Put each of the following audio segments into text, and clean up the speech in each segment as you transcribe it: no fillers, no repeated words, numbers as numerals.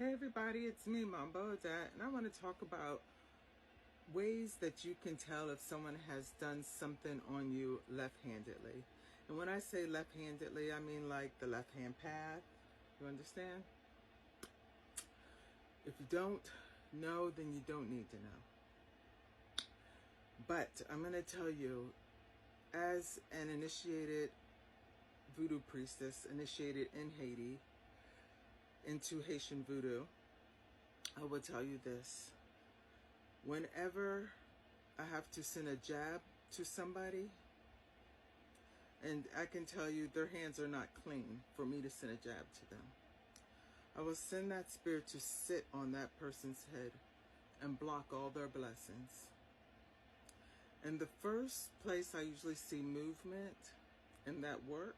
Hey everybody, it's me, Mambo Dad, and I want to talk about ways that you can tell if someone has done something on you left-handedly. And when I say left-handedly, I mean like the left-hand path. You understand? If you don't know, then you don't need to know. But I'm going to tell you, as an initiated voodoo priestess, initiated in Haiti, into Haitian voodoo, I will tell you this. Whenever I have to send a jab to somebody, and I can tell you their hands are not clean for me to send a jab to them, I will send that spirit to sit on that person's head and block all their blessings. And the first place I usually see movement in that work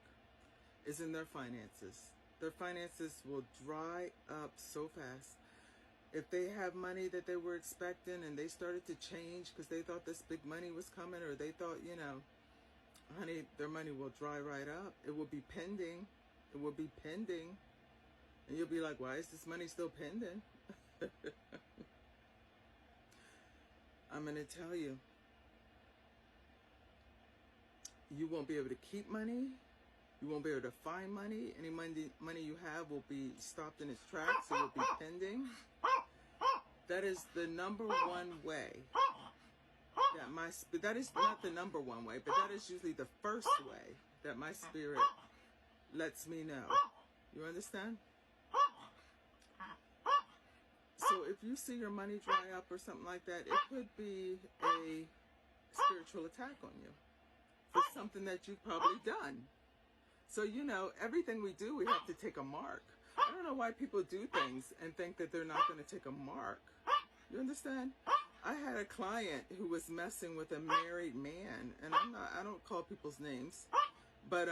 is in their finances. Their finances will dry up so fast. If they have money that they were expecting and they started to change because they thought this big money was coming, or they thought, honey, their money will dry right up. It will be pending. It will be pending. And you'll be like, why is this money still pending? I'm going to tell you, you won't be able to keep money. You won't be able to find money. Any money you have will be stopped in its tracks. It will be pending. That is the number one way. That is not the number one way, but that is usually the first way that my spirit lets me know. You understand? So if you see your money dry up or something like that, it could be a spiritual attack on you for something that you've probably done. So, everything we do, we have to take a mark. I don't know why people do things and think that they're not going to take a mark. You understand? I had a client who was messing with a married man, and I don't call people's names, but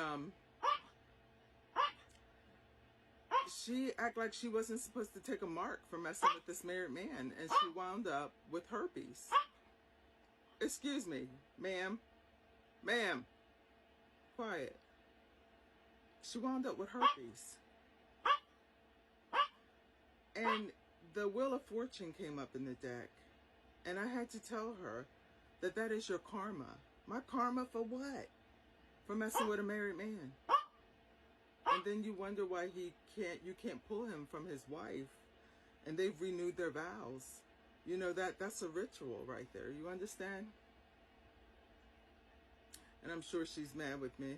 she acted like she wasn't supposed to take a mark for messing with this married man, and she wound up with herpes. Excuse me, ma'am. Ma'am. Quiet. She wound up with herpes. And the Wheel of Fortune came up in the deck. And I had to tell her that that is your karma. My karma for what? For messing with a married man. And then you wonder why you can't pull him from his wife. And they've renewed their vows. That's a ritual right there. You understand? And I'm sure she's mad with me.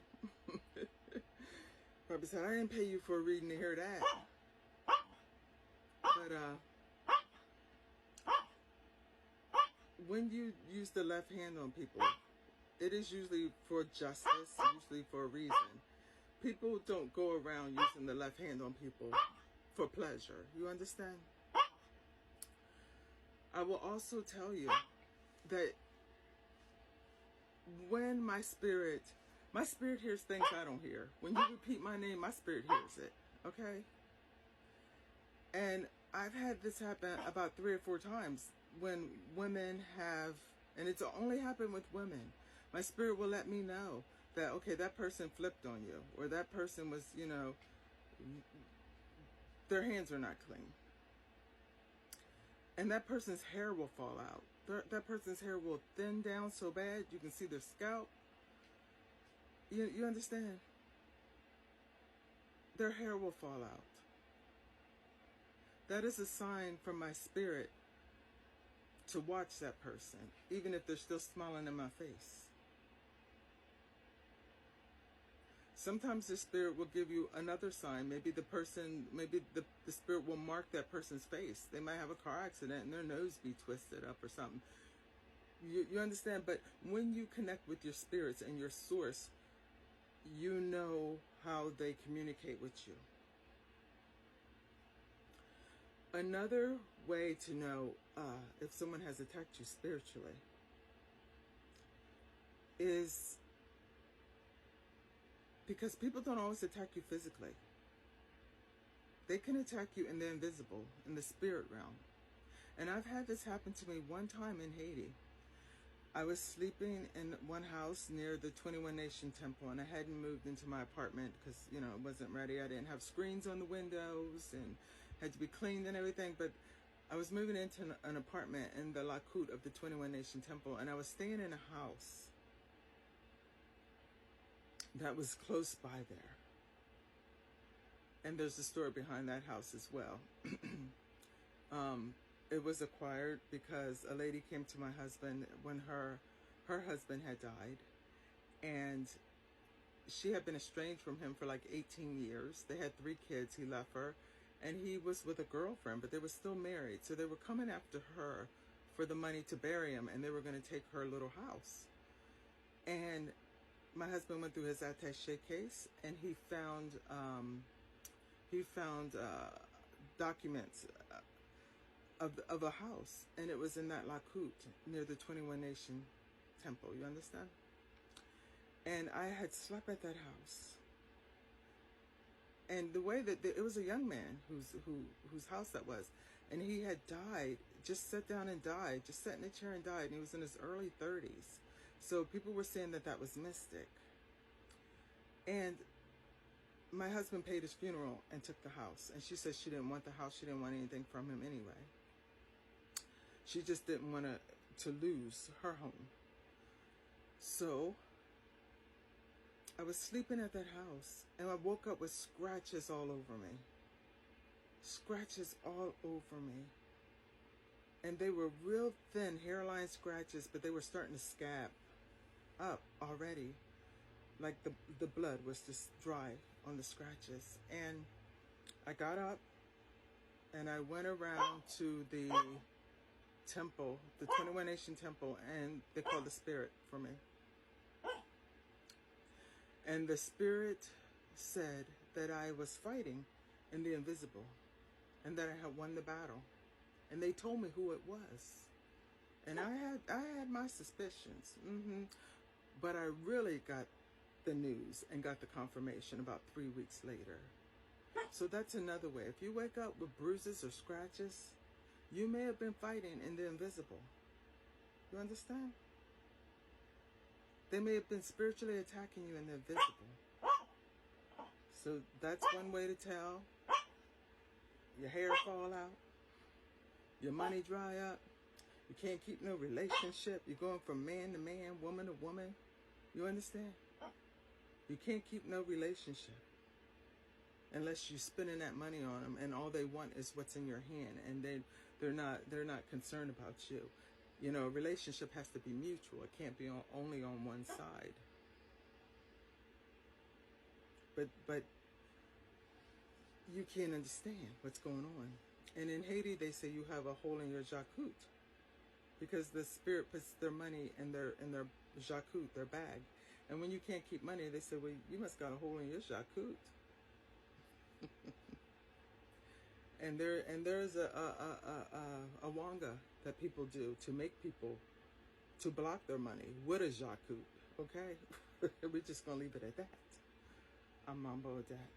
Probably said, I didn't pay you for a reading to hear that. But when you use the left hand on people, it is usually for justice, usually for a reason. People don't go around using the left hand on people for pleasure. You understand? I will also tell you that when my spirit hears things I don't hear. When you repeat my name, my spirit hears it. Okay? And I've had this happen about 3 or 4 times when women have, and it's only happened with women. My spirit will let me know that, okay, that person flipped on you, or that person was, their hands are not clean. And that person's hair will fall out. That person's hair will thin down so bad you can see their scalp. You understand? Their hair will fall out. That is a sign from my spirit to watch that person, even if they're still smiling in my face. Sometimes the spirit will give you another sign. Maybe the spirit will mark that person's face. They might have a car accident and their nose be twisted up or something. You understand? But when you connect with your spirits and your source, you know how they communicate with you. Another way to know if someone has attacked you spiritually is because people don't always attack you physically. They can attack you in the invisible, in the spirit realm. And I've had this happen to me one time in Haiti. I was sleeping in one house near the 21 Nation Temple, and I hadn't moved into my apartment because, it wasn't ready. I didn't have screens on the windows and had to be cleaned and everything. But I was moving into an apartment in the Lakut of the 21 Nation Temple, and I was staying in a house that was close by there. And there's a story behind that house as well. It was acquired because a lady came to my husband when her husband had died, and she had been estranged from him for like 18 years. They had 3 kids. He left her, and he was with a girlfriend, but they were still married. So they were coming after her for the money to bury him, and they were going to take her little house. And my husband went through his attaché case, and he found documents of a house, and it was in that Lakut near the 21 Nation Temple. You understand? And I had slept at that house, and the way that it was a young man whose house that was, and he had died, just sat down and died, just sat in a chair and died, and he was in his early 30s. So people were saying that was mystic. And my husband paid his funeral and took the house, and she said she didn't want the house. She didn't want anything from him anyway. She just didn't want to lose her home. So I was sleeping at that house, and I woke up with scratches all over me. Scratches all over me. And they were real thin hairline scratches, but they were starting to scab up already. Like the blood was just dry on the scratches. And I got up, and I went around to the temple, the 21 Nation Temple, and they called the spirit for me. And the spirit said that I was fighting in the invisible, and that I had won the battle. And they told me who it was. And I had my suspicions. But I really got the news and got the confirmation about 3 weeks later. So that's another way. If you wake up with bruises or scratches, you may have been fighting in the invisible. You understand? They may have been spiritually attacking you in the invisible. So that's one way to tell. Your hair fall out. Your money dry up. You can't keep no relationship. You're going from man to man, woman to woman. You understand? You can't keep no relationship unless you're spending that money on them, and all they want is what's in your hand, and they're not concerned about you. You know, a relationship has to be mutual. It can't be only on one side. But you can't understand what's going on. And in Haiti, they say you have a hole in your jacquot, because the spirit puts their money in their jacquot, their bag. And when you can't keep money, they say, well, you must got a hole in your jacquot. And there's a wanga that people do to make people to block their money with a jacquot. Okay, we're just gonna leave it at that. I'm Mambo Dad.